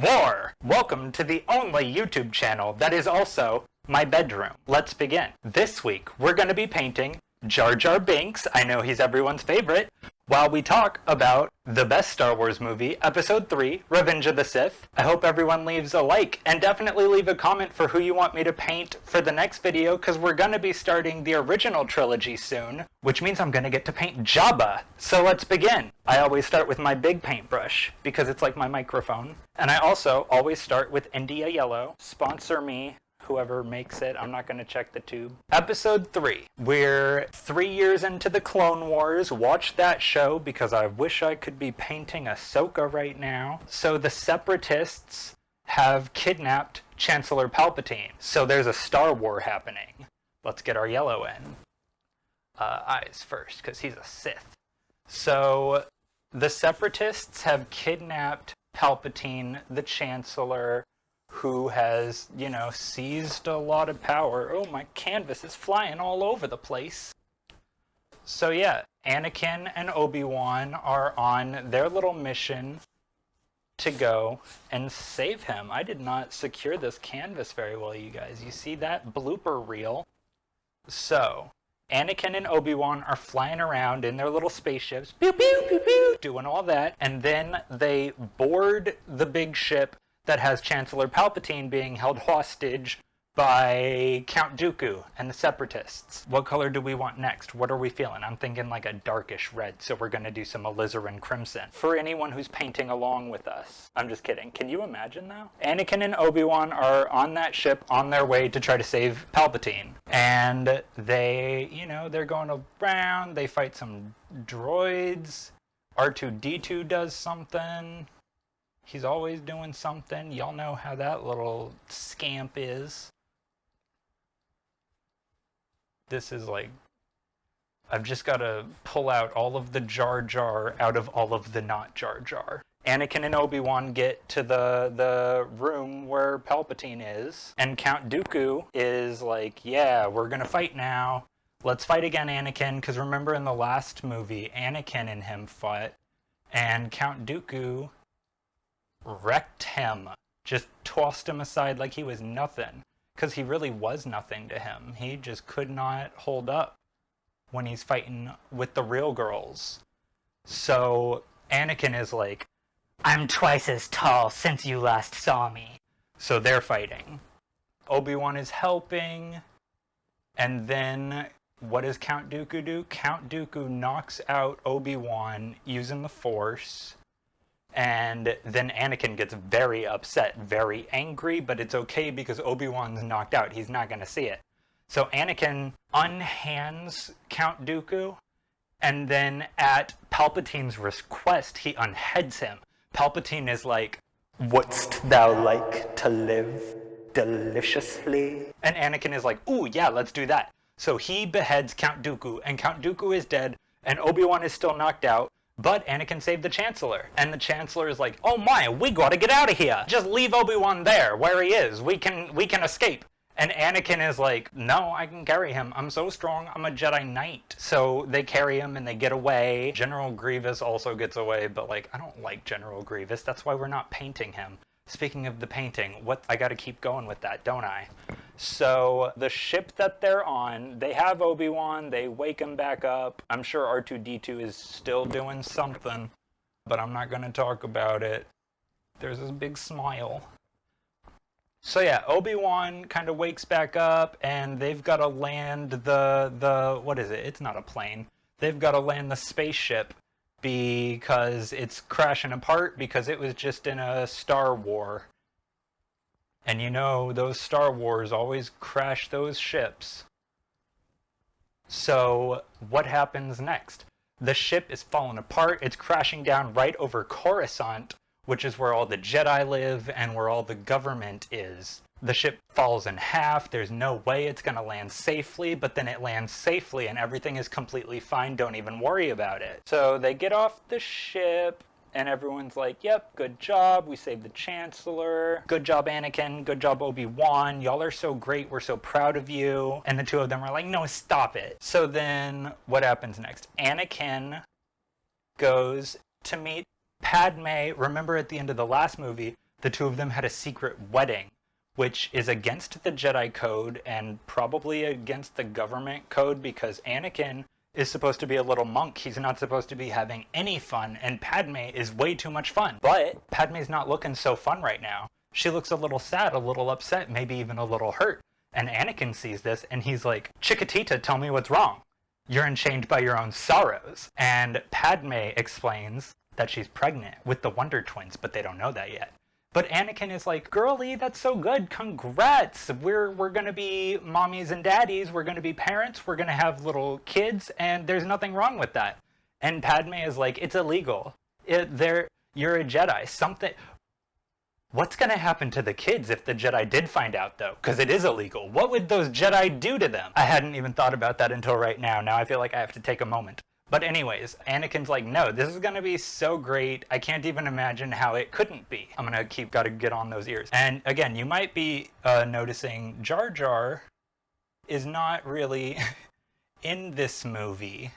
War! Welcome to the only YouTube channel that is also my bedroom. Let's begin. This week, we're going to be painting Jar Jar Binks, I know he's everyone's favorite, while we talk about the best Star Wars movie, Episode 3, Revenge of the Sith. I hope everyone leaves a like, and definitely leave a comment for who you want me to paint for the next video, because we're going to be starting the original trilogy soon, which means I'm going to get to paint Jabba. So let's begin. I always start with my big paintbrush, because it's like my microphone. And I also always start with India Yellow. Sponsor me. Whoever makes it, I'm not going to check the tube. Episode 3. We're 3 years into the Clone Wars. Watch that show because I wish I could be painting Ahsoka right now. So the Separatists have kidnapped Chancellor Palpatine. So there's a Star War happening. Let's get our yellow in. Eyes first, because he's a Sith. So the Separatists have kidnapped Palpatine, the Chancellor, who has, seized a lot of power. Oh, my canvas is flying all over the place. So yeah, Anakin and Obi-Wan are on their little mission to go and save him. I did not secure this canvas very well, you guys. You see that blooper reel? So, Anakin and Obi-Wan are flying around in their little spaceships, pew, pew, pew, pew, doing all that, and then they board the big ship that has Chancellor Palpatine being held hostage by Count Dooku and the Separatists. What color do we want next? What are we feeling? I'm thinking like a darkish red, so we're going to do some alizarin crimson. For anyone who's painting along with us. I'm just kidding. Can you imagine though? Anakin and Obi-Wan are on that ship on their way to try to save Palpatine. And they, they're going around, they fight some droids. R2-D2 does something. He's always doing something. Y'all know how that little scamp is. This is like... I've just got to pull out all of the Jar Jar out of all of the not Jar Jar. Anakin and Obi-Wan get to the room where Palpatine is. And Count Dooku is like, yeah, we're going to fight now. Let's fight again, Anakin. Because remember in the last movie, Anakin and him fought. And Count Dooku wrecked him, just tossed him aside like he was nothing, because he really was nothing to him. He just could not hold up when he's fighting with the real girls. So Anakin is like, I'm twice as tall since you last saw me. So they're fighting. Obi-Wan is helping, and then what does Count Dooku do? Count Dooku knocks out Obi-Wan using the Force. And then Anakin gets very upset, very angry, but it's okay because Obi-Wan's knocked out. He's not going to see it. So Anakin unhands Count Dooku, and then at Palpatine's request, he unheads him. Palpatine is like, wouldst thou like to live deliciously? And Anakin is like, ooh, yeah, let's do that. So he beheads Count Dooku, and Count Dooku is dead, and Obi-Wan is still knocked out. But Anakin saved the Chancellor. And the Chancellor is like, oh my, we gotta get out of here. Just leave Obi-Wan there, where he is. We can escape. And Anakin is like, no, I can carry him. I'm so strong. I'm a Jedi Knight. So they carry him and they get away. General Grievous also gets away, but I don't like General Grievous. That's why we're not painting him. Speaking of the painting, I gotta keep going with that, don't I? So the ship that they're on, they have Obi-Wan, they wake him back up. I'm sure R2-D2 is still doing something, but I'm not gonna talk about it. There's this big smile. So yeah, Obi-Wan kind of wakes back up, and they've got to land the what is it? It's not a plane. They've got to land the spaceship because it's crashing apart because it was just in a Star War. And those Star Wars always crash those ships. So what happens next? The ship is falling apart. It's crashing down right over Coruscant, which is where all the Jedi live and where all the government is. The ship falls in half. There's no way it's going to land safely, but then it lands safely and everything is completely fine. Don't even worry about it. So they get off the ship and everyone's like, yep, good job. We saved the Chancellor. Good job, Anakin. Good job, Obi-Wan. Y'all are so great. We're so proud of you. And the two of them are like, no, stop it. So then what happens next? Anakin goes to meet Padme. Remember at the end of the last movie, the two of them had a secret wedding, which is against the Jedi code and probably against the government code, because Anakin is supposed to be a little monk. He's not supposed to be having any fun, and Padme is way too much fun. But Padme's not looking so fun right now. She looks a little sad, a little upset, maybe even a little hurt. And Anakin sees this, and he's like, Chiquitita, tell me what's wrong. You're enchained by your own sorrows. And Padme explains that she's pregnant with the Wonder Twins, but they don't know that yet. But Anakin is like, girlie, that's so good. Congrats. We're going to be mommies and daddies. We're going to be parents. We're going to have little kids. And there's nothing wrong with that. And Padme is like, it's illegal. You're a Jedi. What's going to happen to the kids if the Jedi did find out, though? Because it is illegal. What would those Jedi do to them? I hadn't even thought about that until right now. Now I feel like I have to take a moment. But anyways, Anakin's like, no, this is going to be so great. I can't even imagine how it couldn't be. I'm going to gotta get on those ears. And again, you might be noticing Jar Jar is not really in this movie.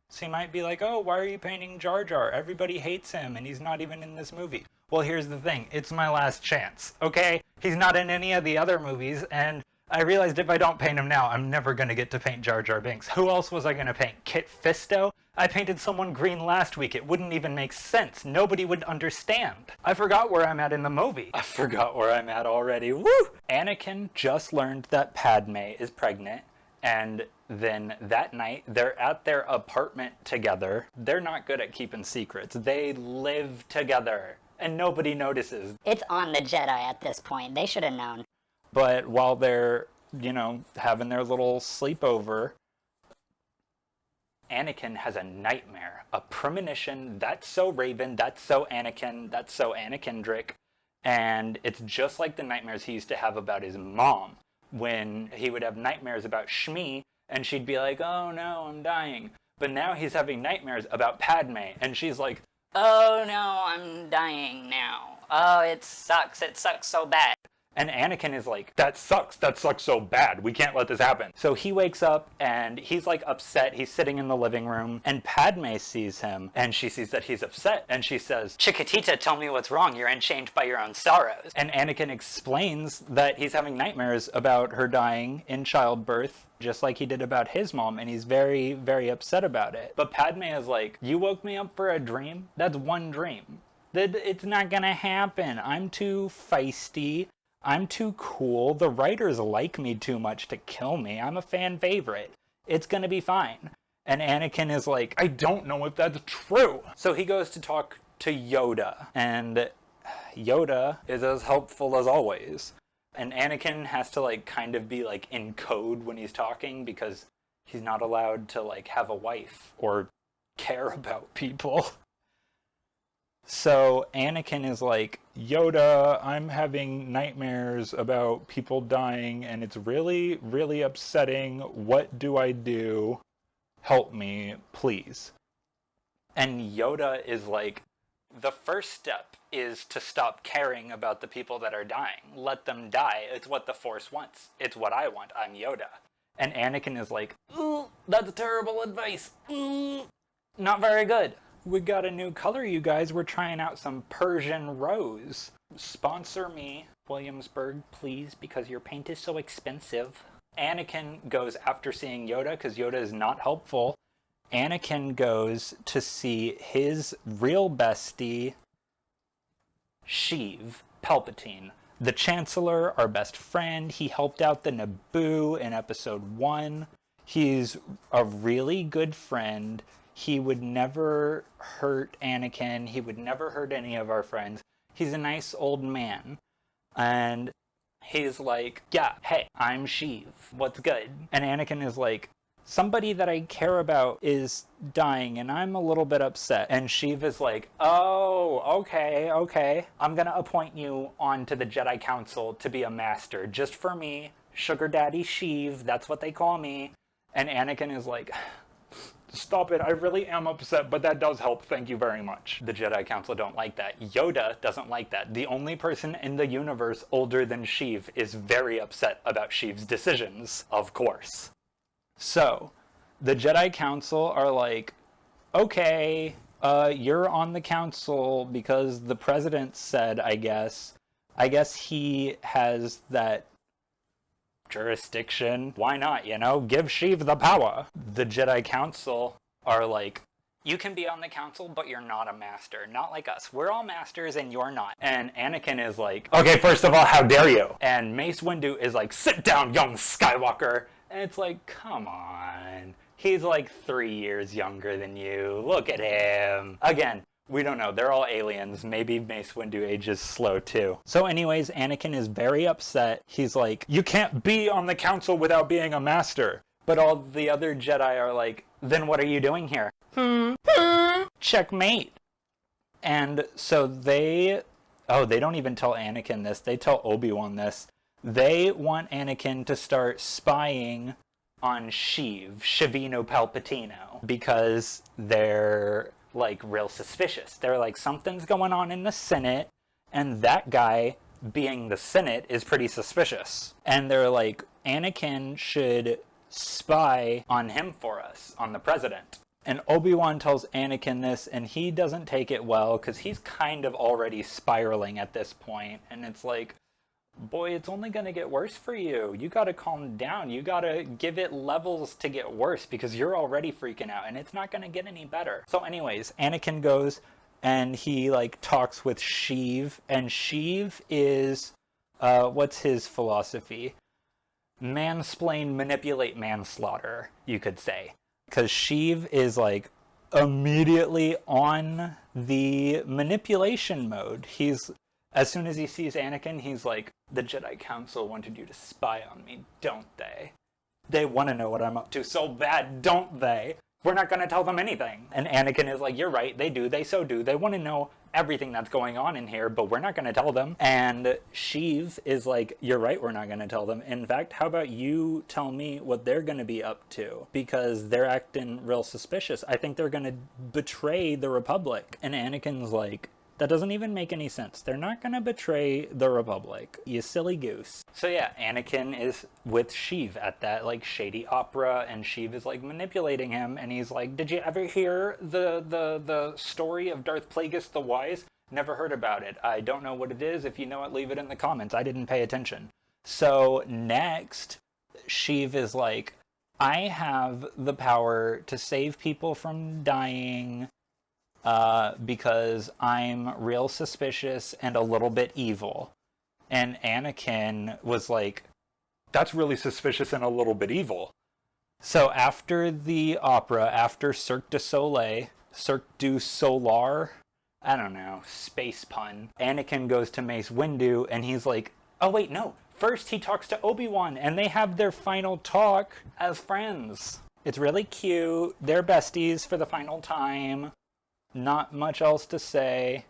So you might be like, oh, why are you painting Jar Jar? Everybody hates him and he's not even in this movie. Well, here's the thing. It's my last chance, okay? He's not in any of the other movies, and I realized if I don't paint him now, I'm never going to get to paint Jar Jar Binks. Who else was I going to paint? Kit Fisto? I painted someone green last week. It wouldn't even make sense. Nobody would understand. I forgot where I'm at in the movie. I forgot where I'm at already. Woo! Anakin just learned that Padme is pregnant, and then that night, they're at their apartment together. They're not good at keeping secrets. They live together, and nobody notices. It's on the Jedi at this point. They should have known. But while they're, having their little sleepover, Anakin has a nightmare, a premonition. That's so Raven, that's so Anakin, that's so Anakindrick. And it's just like the nightmares he used to have about his mom, when he would have nightmares about Shmi, and she'd be like, oh no, I'm dying. But now he's having nightmares about Padme, and she's like, oh no, I'm dying now. Oh, it sucks so bad. And Anakin is like, that sucks so bad, we can't let this happen. So he wakes up and he's like upset, he's sitting in the living room, and Padme sees him, and she sees that he's upset, and she says, Chiquitita, tell me what's wrong, you're enchained by your own sorrows. And Anakin explains that he's having nightmares about her dying in childbirth, just like he did about his mom, and he's very, very upset about it. But Padme is like, you woke me up for a dream? That's one dream. It's not gonna happen. I'm too feisty. I'm too cool. The writers like me too much to kill me. I'm a fan favorite. It's gonna be fine. And Anakin is like, I don't know if that's true. So he goes to talk to Yoda, and Yoda is as helpful as always. And Anakin has to kind of be in code when he's talking, because he's not allowed to have a wife or care about people. So Anakin is like, Yoda, I'm having nightmares about people dying, and it's really, really upsetting. What do I do? Help me, please. And Yoda is like, the first step is to stop caring about the people that are dying. Let them die. It's what the Force wants. It's what I want. I'm Yoda. And Anakin is like, ooh, that's terrible advice. Ooh, not very good. We got a new color, you guys. We're trying out some Persian rose. Sponsor me, Williamsburg, please, because your paint is so expensive. Anakin goes after seeing Yoda, because Yoda is not helpful. Anakin goes to see his real bestie, Sheev Palpatine. The Chancellor, our best friend. He helped out the Naboo in episode 1. He's a really good friend. He would never hurt Anakin. He would never hurt any of our friends. He's a nice old man. And he's like, yeah, hey, I'm Sheev. What's good? And Anakin is like, somebody that I care about is dying, and I'm a little bit upset. And Sheev is like, oh, okay. I'm gonna appoint you onto the Jedi Council to be a master, just for me. Sugar Daddy Sheev, that's what they call me. And Anakin is like, stop it, I really am upset, but that does help, thank you very much. The Jedi Council don't like that. Yoda doesn't like that. The only person in the universe older than Sheev is very upset about Sheev's decisions, of course. So, the Jedi Council are like, okay, you're on the council because the president said, I guess, I guess he has that jurisdiction. Why not, you know? Give Sheev the power. The Jedi Council are like, you can be on the council, but you're not a master. Not like us. We're all masters and you're not. And Anakin is like, okay, first of all, how dare you? And Mace Windu is like, sit down, young Skywalker. And it's like, come on. He's like 3 years younger than you. Look at him. Again, we don't know. They're all aliens. Maybe Mace Windu ages slow too. So anyways, Anakin is very upset. He's like, you can't be on the council without being a master. But all the other Jedi are like, then what are you doing here? Checkmate. And so they don't even tell Anakin this. They tell Obi-Wan this. They want Anakin to start spying on Shivino Palpatino, because they're like real suspicious. They're like, something's going on in the Senate, and that guy being the Senate is pretty suspicious. And they're like, Anakin should spy on him for us, on the president. And Obi-Wan tells Anakin this, and he doesn't take it well, because he's kind of already spiraling at this point. And it's like, boy, it's only going to get worse for you. You got to calm down. You got to give it levels to get worse, because you're already freaking out, and it's not going to get any better. So anyways, Anakin goes, and he like talks with Sheev, and Sheev is, what's his philosophy? Mansplain, manipulate, manslaughter, you could say. Because Sheev is like immediately on the manipulation mode. He's, as soon as he sees Anakin, he's like, the Jedi Council wanted you to spy on me, don't they? They want to know what I'm up to so bad, don't they? We're not going to tell them anything. And Anakin is like, you're right, they do, they so do. They want to know everything that's going on in here, but we're not going to tell them. And Sheev is like, you're right, we're not going to tell them. In fact, how about you tell me what they're going to be up to? Because they're acting real suspicious. I think they're going to betray the Republic. And Anakin's like, that doesn't even make any sense. They're not going to betray the Republic, you silly goose. So yeah, Anakin is with Sheev at that like shady opera, and Sheev is like manipulating him, and he's like, did you ever hear the story of Darth Plagueis the Wise? Never heard about it. I don't know what it is. If you know it, leave it in the comments. I didn't pay attention. So next, Sheev is like, I have the power to save people from dying, because I'm real suspicious and a little bit evil. And Anakin was like, that's really suspicious and a little bit evil. So after the opera, after Cirque du Soleil, Cirque du Solar, I don't know, space pun, Anakin goes to Mace Windu, and he's like, oh wait, no. First he talks to Obi-Wan, and they have their final talk as friends. It's really cute. They're besties for the final time. Not much else to say.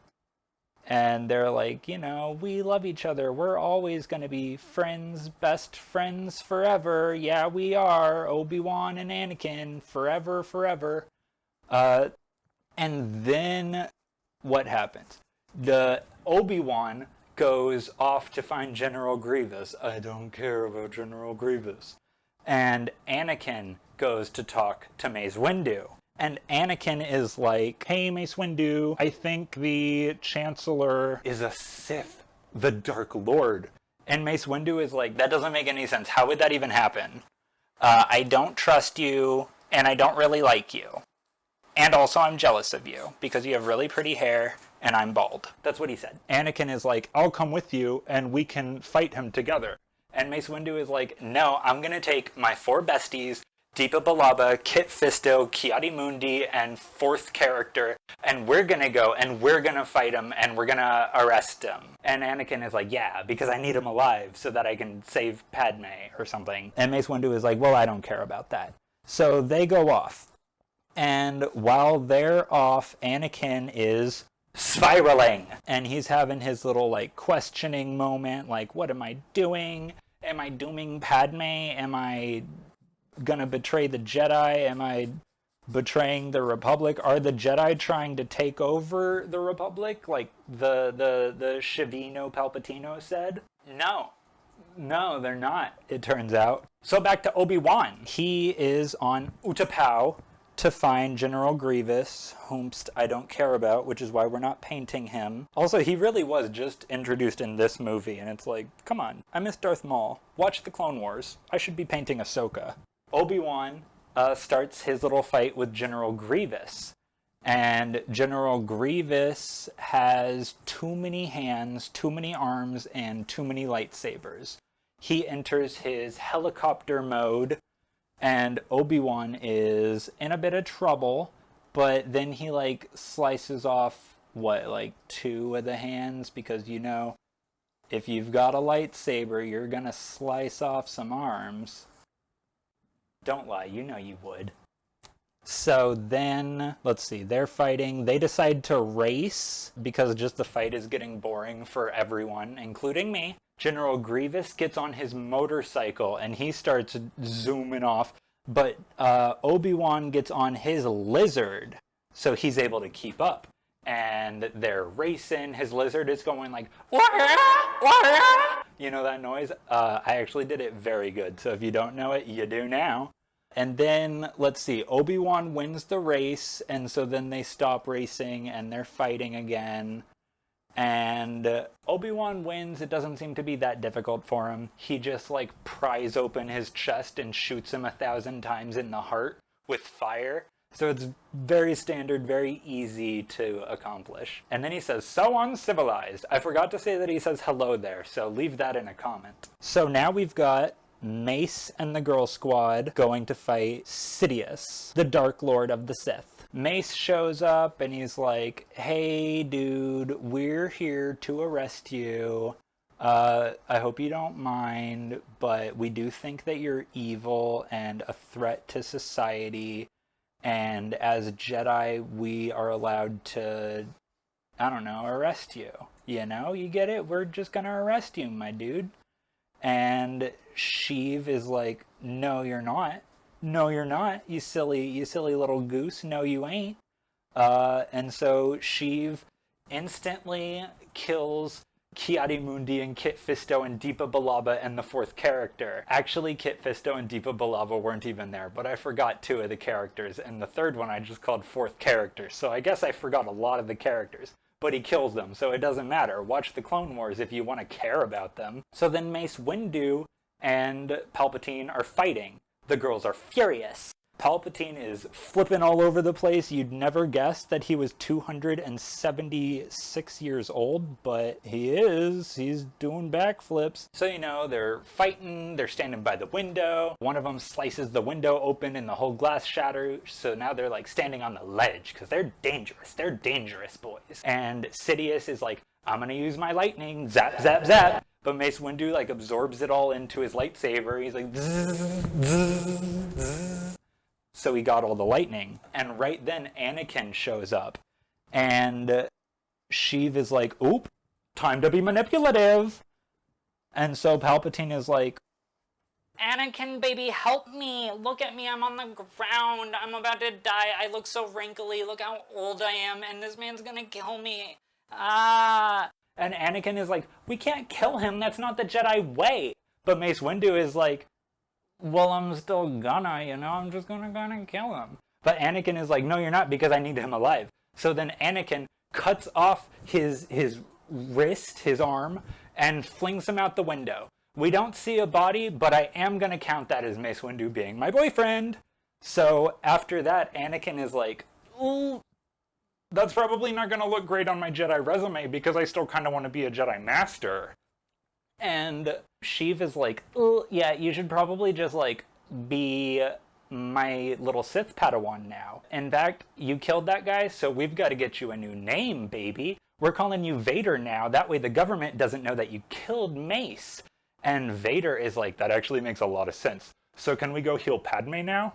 And they're like, you know, we love each other. We're always going to be friends, best friends forever. Yeah, we are. Obi-Wan and Anakin, forever, forever. And then what happens? The Obi-Wan goes off to find General Grievous. I don't care about General Grievous. And Anakin goes to talk to Mace Windu. And Anakin is like, hey, Mace Windu, I think the Chancellor is a Sith, the Dark Lord. And Mace Windu is like, that doesn't make any sense. How would that even happen? I don't trust you, and I don't really like you. And also I'm jealous of you, because you have really pretty hair, and I'm bald. That's what he said. Anakin is like, I'll come with you, and we can fight him together. And Mace Windu is like, no, I'm going to take my 4 besties, Deepa Balaba, Kit Fisto, Kiadi Mundi, and 4th character, and we're gonna go, and we're gonna fight him, and we're gonna arrest him. And Anakin is like, yeah, because I need him alive so that I can save Padme or something. And Mace Windu is like, well, I don't care about that. So they go off. And while they're off, Anakin is spiraling. And he's having his little, like, questioning moment, like, what am I doing? Am I dooming Padme? Am I gonna betray the Jedi? Am I betraying the Republic? Are the Jedi trying to take over the Republic, like the Shivino Palpatino said? No, they're not, it turns out. So back to Obi-Wan. He is on Utapau to find General Grievous, whomst I don't care about, which is why we're not painting him. Also, he really was just introduced in this movie, and it's like, come on, I miss Darth Maul. Watch the Clone Wars. I should be painting Ahsoka. Obi-Wan starts his little fight with General Grievous. And General Grievous has too many hands, too many arms, and too many lightsabers. He enters his helicopter mode, and Obi-Wan is in a bit of trouble, but then he, like, slices off, like 2 of the hands, because, you know, if you've got a lightsaber, you're gonna slice off some arms. Don't lie, you know you would. So then, let's see, they're fighting. They decide to race because just the fight is getting boring for everyone, including me. General Grievous gets on his motorcycle and he starts zooming off, but Obi-Wan gets on his lizard, so he's able to keep up. And they're racing. His lizard is going like, you know that noise? I actually did it very good, so if you don't know it, you do now. And then, let's see, Obi-Wan wins the race, and so then they stop racing, and they're fighting again. And Obi-Wan wins. It doesn't seem to be that difficult for him. He just, like, pries open his chest and shoots him 1,000 times in the heart with fire. So it's very standard, very easy to accomplish. And then he says, so uncivilized. I forgot to say that he says hello there, so leave that in a comment. So now we've got Mace and the Girl Squad going to fight Sidious, the Dark Lord of the Sith. Mace shows up and he's like, hey dude, we're here to arrest you. I hope you don't mind, but we do think that you're evil and a threat to society. And as Jedi, we are allowed to, I don't know, arrest you. You know, you get it? We're just gonna arrest you, my dude. And Sheev is like, no, you're not. No, you're not, you silly little goose. No, you ain't. And so Sheev instantly kills Ki-Adi-Mundi and Kit Fisto and Deepa Billaba and the 4th character. Actually, Kit Fisto and Deepa Billaba weren't even there, but I forgot 2 of the characters, and the 3rd one I just called 4th character, so I guess I forgot a lot of the characters. But he kills them, so it doesn't matter. Watch the Clone Wars if you want to care about them. So then Mace Windu and Palpatine are fighting. The girls are furious. Palpatine is flipping all over the place. You'd never guess that he was 276 years old, but he is. He's doing backflips. So, you know, they're fighting, they're standing by the window. One of them slices the window open and the whole glass shatters. So now they're like standing on the ledge because they're dangerous. They're dangerous boys. And Sidious is like, I'm gonna use my lightning, zap, zap, zap. But Mace Windu like absorbs it all into his lightsaber. He's like, zzz, zzz, zzz. So he got all the lightning. And right then Anakin shows up. And Sheev is like, oop, time to be manipulative. And so Palpatine is like, Anakin, baby, help me. Look at me, I'm on the ground. I'm about to die. I look so wrinkly. Look how old I am. And this man's gonna kill me. Ah. And Anakin is like, we can't kill him. That's not the Jedi way. But Mace Windu is like, well, I'm still gonna, you know, I'm just gonna kill him. But Anakin is like, no, you're not, because I need him alive. So then Anakin cuts off his wrist, his arm, and flings him out the window. We don't see a body, but I am gonna count that as Mace Windu being my boyfriend. So after that, Anakin is like, ooh, that's probably not gonna look great on my Jedi resume, because I still kind of want to be a Jedi Master. And Sheev is like, oh, yeah, you should probably just, like, be my little Sith Padawan now. In fact, you killed that guy, so we've got to get you a new name, baby. We're calling you Vader now. That way the government doesn't know that you killed Mace. And Vader is like, that actually makes a lot of sense. So can we go heal Padme now?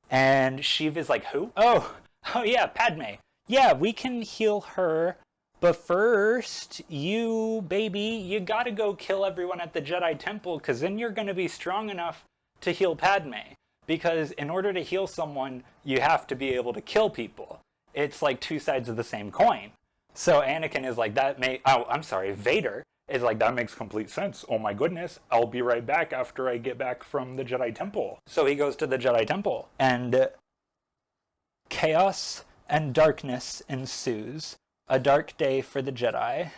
And Sheev is like, who? Oh yeah, Padme. Yeah, we can heal her. But first, you, baby, you gotta go kill everyone at the Jedi Temple, because then you're gonna be strong enough to heal Padme. Because in order to heal someone, you have to be able to kill people. It's like 2 sides of the same coin. So Anakin is like, Vader is like, that makes complete sense. Oh my goodness, I'll be right back after I get back from the Jedi Temple. So he goes to the Jedi Temple, and Chaos and darkness ensues. A dark day for the Jedi.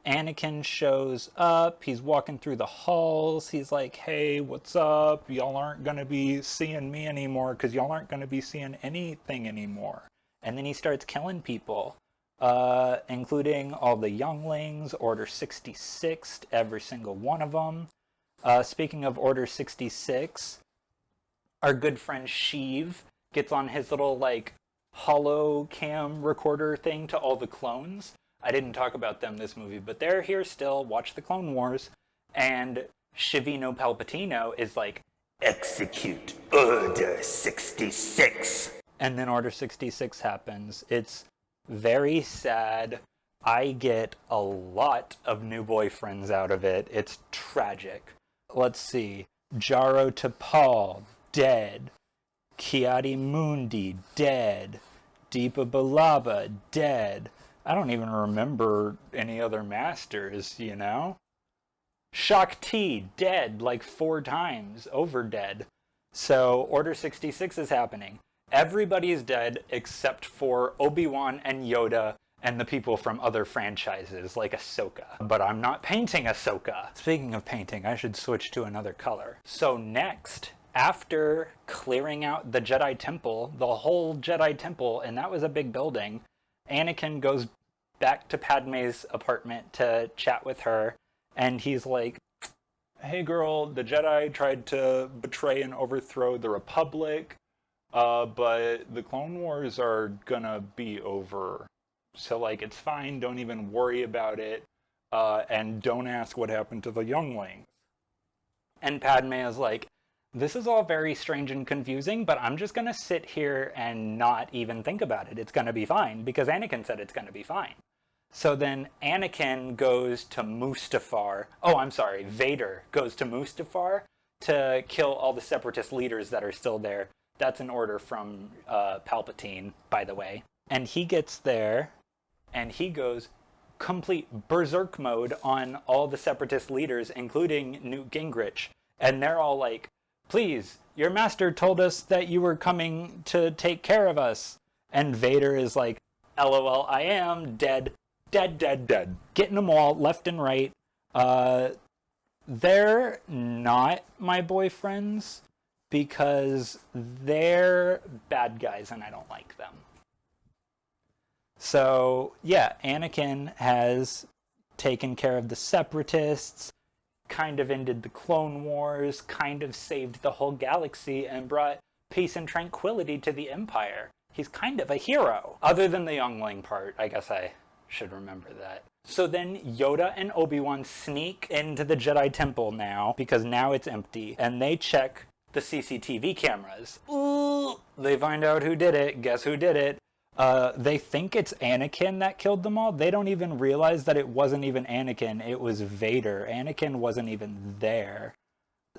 Anakin shows up. He's walking through the halls. He's like, hey, what's up? Y'all aren't going to be seeing me anymore because y'all aren't going to be seeing anything anymore. And then he starts killing people, including all the younglings, Order 66, every single one of them. Speaking of Order 66, our good friend Sheev gets on his little, like, holo cam recorder thing to all the clones. I didn't talk about them this movie, but they're here still. Watch the Clone Wars. And Shivino Palpatino is like, execute Order 66. And then Order 66 happens. It's very sad. I get a lot of new boyfriends out of it. It's tragic. Let's see. Jaro Tapal, dead. Kiadi Mundi, dead. Deepa Balaba, dead. I don't even remember any other masters, you know? Shakti, dead like 4 times, over dead. So Order 66 is happening. Everybody's dead except for Obi-Wan and Yoda and the people from other franchises like Ahsoka. But I'm not painting Ahsoka. Speaking of painting, I should switch to another color. So next, after clearing out the Jedi Temple, the whole Jedi Temple, and that was a big building, Anakin goes back to Padme's apartment to chat with her, and he's like, hey girl, the Jedi tried to betray and overthrow the Republic, but the Clone Wars are gonna be over. So, like, it's fine, don't even worry about it, and don't ask what happened to the younglings. And Padme is like, this is all very strange and confusing, but I'm just gonna sit here and not even think about it. It's gonna be fine, because Anakin said it's gonna be fine. So then Anakin goes to Mustafar. Oh, I'm sorry, Vader goes to Mustafar to kill all the Separatist leaders that are still there. That's an order from Palpatine, by the way. And he gets there, and he goes complete berserk mode on all the Separatist leaders, including Newt Gingrich. And they're all like, please, your master told us that you were coming to take care of us. And Vader is like, LOL, I am dead, dead, dead, dead. Getting them all left and right. They're not my boyfriends because they're bad guys and I don't like them. So, yeah, Anakin has taken care of the Separatists, kind of ended the Clone Wars, kind of saved the whole galaxy, and brought peace and tranquility to the Empire. He's kind of a hero. Other than the youngling part, I guess I should remember that. So then Yoda and Obi-Wan sneak into the Jedi Temple now, because now it's empty, and they check the CCTV cameras. Ooh, they find out who did it. Guess who did it? They think it's Anakin that killed them all. They don't even realize that it wasn't even Anakin. It was Vader. Anakin wasn't even there.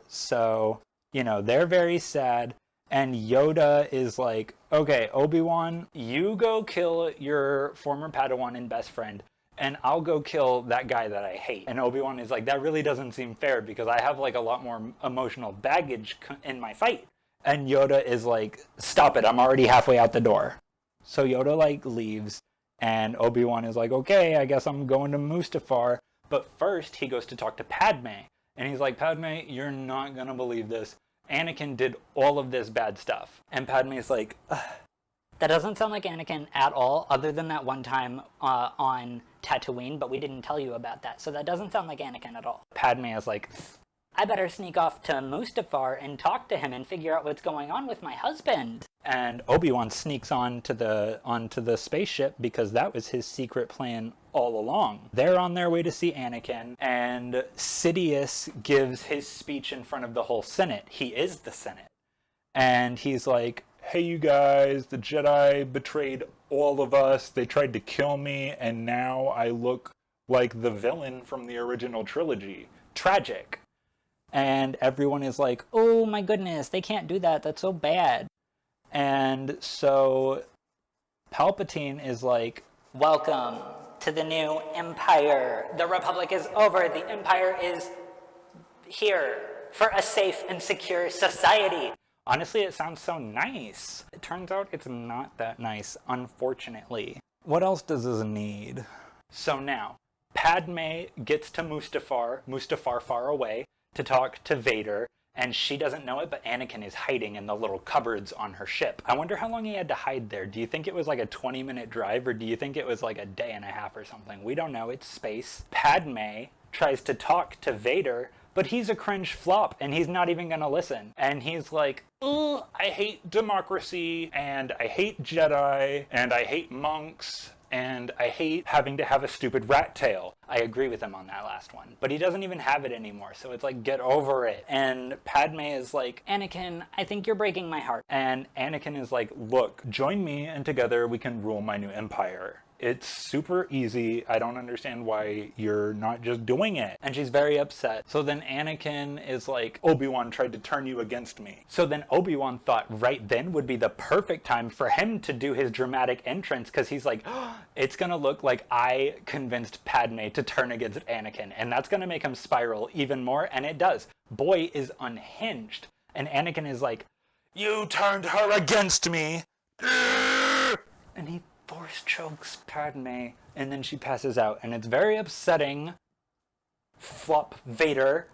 So, you know, they're very sad. And Yoda is like, okay, Obi-Wan, you go kill your former Padawan and best friend, and I'll go kill that guy that I hate. And Obi-Wan is like, that really doesn't seem fair because I have like a lot more emotional baggage in my fight. And Yoda is like, stop it, I'm already halfway out the door. So Yoda, like, leaves, and Obi-Wan is like, okay, I guess I'm going to Mustafar. But first, he goes to talk to Padme. And he's like, Padme, you're not going to believe this. Anakin did all of this bad stuff. And Padme's like, ugh. That doesn't sound like Anakin at all, other than that one time on Tatooine, but we didn't tell you about that. So that doesn't sound like Anakin at all. Padme is like, I better sneak off to Mustafar and talk to him and figure out what's going on with my husband. And Obi-Wan sneaks onto the spaceship because that was his secret plan all along. They're on their way to see Anakin, and Sidious gives his speech in front of the whole Senate. He is the Senate. And he's like, hey you guys, the Jedi betrayed all of us. They tried to kill me, and now I look like the villain from the original trilogy. Tragic. And everyone is like, oh my goodness, they can't do that. That's so bad. And so Palpatine is like, welcome to the new Empire. The Republic is over. The Empire is here for a safe and secure society. Honestly, it sounds so nice. It turns out it's not that nice, unfortunately. What else does this need? So now, Padme gets to Mustafar far away, to talk to Vader, and she doesn't know it, but Anakin is hiding in the little cupboards on her ship. I wonder how long he had to hide there. Do you think it was like a 20-minute drive, or do you think it was like a day and a half or something? We don't know. It's space. Padme tries to talk to Vader, but he's a cringe flop, and he's not even gonna listen. And he's like, "Ooh, I hate democracy, and I hate Jedi, and I hate monks, and I hate having to have a stupid rat tail." I agree with him on that last one. But he doesn't even have it anymore, so it's like, get over it. And Padme is like, Anakin, I think you're breaking my heart. and Anakin is like, "Look, join me, and together we can rule my new empire. It's super easy. I don't understand why you're not just doing it." And she's very upset. So then Anakin is like, "Obi-Wan tried to turn you against me." So then Obi-Wan thought right then would be the perfect time for him to do his dramatic entrance, because he's like, "Oh, it's gonna look like I convinced Padme to turn against Anakin, and that's gonna make him spiral even more." And it does. Boy is unhinged. And Anakin is like, "You turned her against me." And he force chokes Padme, and then she passes out, and it's very upsetting. Flop Vader.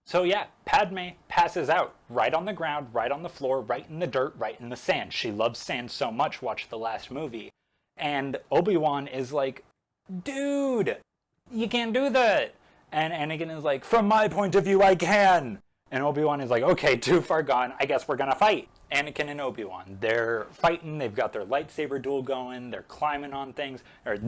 So yeah, Padme passes out right on the ground, right on the floor, right in the dirt, right in the sand. She loves sand so much, watch the last movie. And Obi-Wan is like, "Dude, you can't do that." And Anakin is like, "From my point of view, I can." And Obi-Wan is like, "Okay, too far gone. I guess we're gonna fight." Anakin and Obi-Wan, they're fighting. They've got their lightsaber duel going. They're climbing on things. They're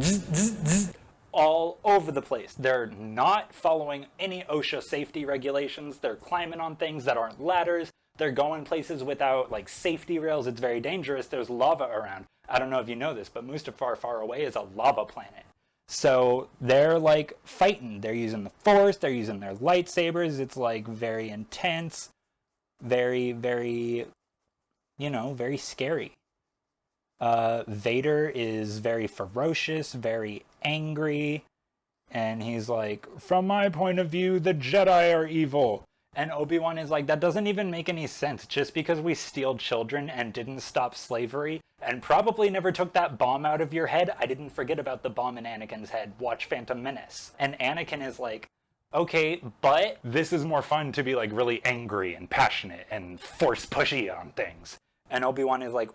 all over the place. They're not following any OSHA safety regulations. They're climbing on things that aren't ladders. They're going places without like safety rails. It's very dangerous. There's lava around. I don't know if you know this, but Mustafar far away is a lava planet. So they're like fighting. They're using the Force. They're using their lightsabers. It's like very intense. Very, very, very scary. Vader is very ferocious, very angry, and he's like, "From my point of view, the Jedi are evil." And Obi-Wan is like, "That doesn't even make any sense. Just because we steal children and didn't stop slavery, and probably never took that bomb out of your head." I didn't forget about the bomb in Anakin's head. Watch Phantom Menace. And Anakin is like, "Okay, but this is more fun to be like really angry and passionate and force pushy on things." And Obi-Wan is like,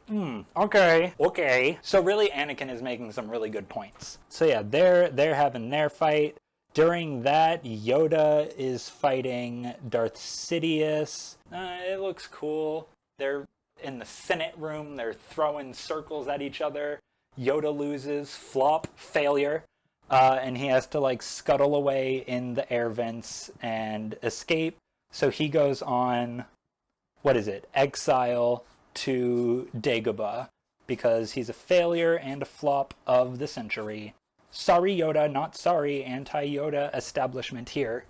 okay. So really, Anakin is making some really good points. So yeah, they're having their fight. During that, Yoda is fighting Darth Sidious. It looks cool. They're in the Senate room. They're throwing circles at each other. Yoda loses. Flop. Failure. And he has to like scuttle away in the air vents and escape. So he goes on, exile to Dagobah, because he's a failure and a flop of the century. Sorry Yoda, not sorry, anti-Yoda establishment here.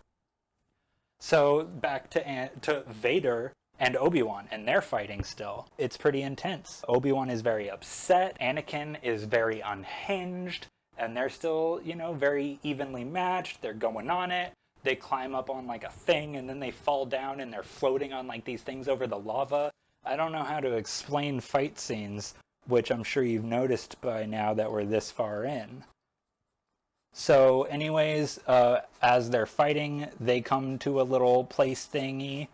So back to Vader and Obi-Wan, and they're fighting still. It's pretty intense. Obi-Wan is very upset, Anakin is very unhinged, and they're still, very evenly matched. They're going on it. They climb up on like a thing, and then they fall down, and they're floating on like these things over the lava. I don't know how to explain fight scenes, which I'm sure you've noticed by now that we're this far in. So anyways, as they're fighting, they come to a little place thingy,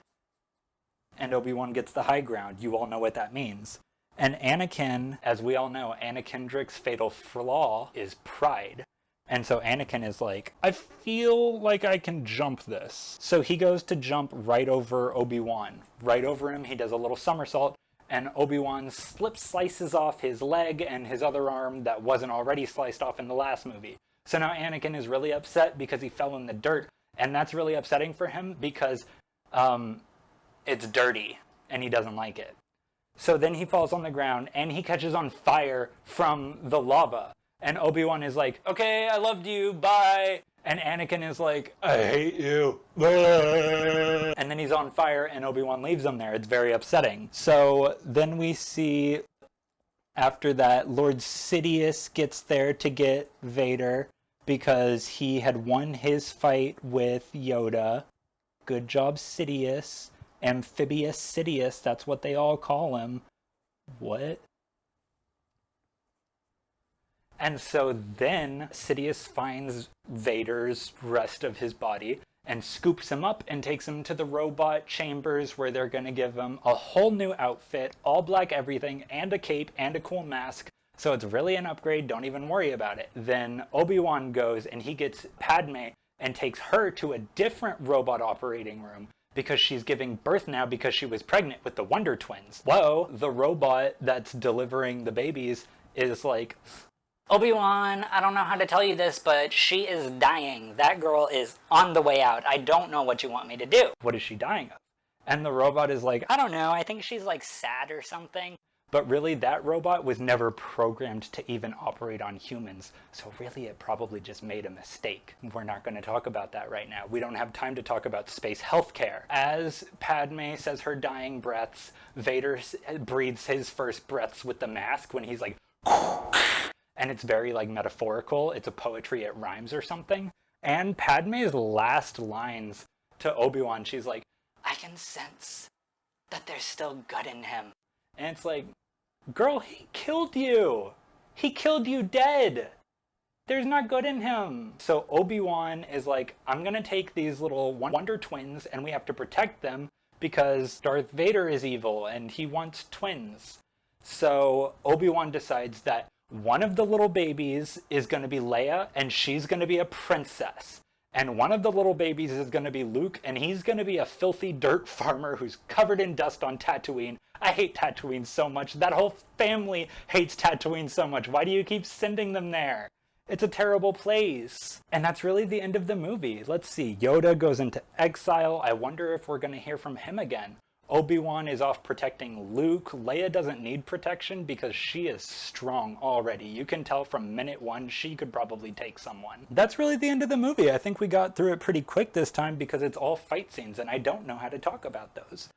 and Obi-Wan gets the high ground. You all know what that means. And Anakin, as we all know, Anna Kendrick's fatal flaw is pride. And so Anakin is like, "I feel like I can jump this." So he goes to jump right over Obi-Wan. Right over him, he does a little somersault, and Obi-Wan slices off his leg and his other arm that wasn't already sliced off in the last movie. So now Anakin is really upset because he fell in the dirt, and that's really upsetting for him because it's dirty, and he doesn't like it. So then he falls on the ground, and he catches on fire from the lava. And Obi-Wan is like, "Okay, I loved you, bye." And Anakin is like, "I hate you." And then he's on fire, and Obi-Wan leaves him there. It's very upsetting. So then we see, after that, Lord Sidious gets there to get Vader because he had won his fight with Yoda. Good job, Sidious. Amphibious Sidious, that's what they all call him. What? And so then Sidious finds Vader's rest of his body and scoops him up and takes him to the robot chambers where they're going to give him a whole new outfit, all black everything, and a cape and a cool mask. So it's really an upgrade, don't even worry about it. Then Obi-Wan goes and he gets Padme and takes her to a different robot operating room because she's giving birth now because she was pregnant with the Wonder Twins. Whoa, the robot that's delivering the babies is like, Obi-Wan, I don't know how to tell you this, but she is dying. That girl is on the way out. I don't know what you want me to do. what is she dying of? And the robot is like, I don't know. I think she's like sad or something. but really that robot was never programmed to even operate on humans. So really it probably just made a mistake. We're not going to talk about that right now. We don't have time to talk about space healthcare. As Padme says her dying breaths, Vader breathes his first breaths with the mask when he's like, and it's very like metaphorical. It's a poetry, it rhymes or something. And Padme's last lines to Obi-Wan, she's like, I can sense that there's still good in him. and it's like, girl, he killed you. He killed you dead. There's not good in him. So Obi-Wan is like, I'm gonna take these little Wonder Twins and we have to protect them because Darth Vader is evil and he wants twins. So Obi-Wan decides that one of the little babies is going to be Leia, and she's going to be a princess. And one of the little babies is going to be Luke, and he's going to be a filthy dirt farmer who's covered in dust on Tatooine. I hate Tatooine so much. That whole family hates Tatooine so much. Why do you keep sending them there? It's a terrible place. And that's really the end of the movie. Let's see. Yoda goes into exile. I wonder if we're going to hear from him again. Obi-Wan is off protecting Luke. Leia doesn't need protection because she is strong already. You can tell from minute one she could probably take someone. That's really the end of the movie. I think we got through it pretty quick this time because it's all fight scenes and I don't know how to talk about those.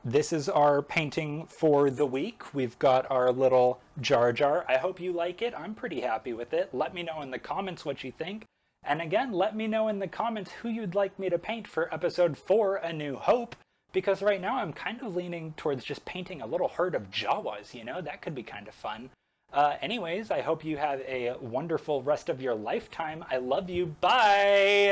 This is our painting for the week. We've got our little Jar Jar. I hope you like it. I'm pretty happy with it. Let me know in the comments what you think. And again, let me know in the comments who you'd like me to paint for episode 4, A New Hope. Because right now I'm kind of leaning towards just painting a little herd of Jawas, you know? That could be kind of fun. Anyways, I hope you have a wonderful rest of your lifetime. I love you. Bye!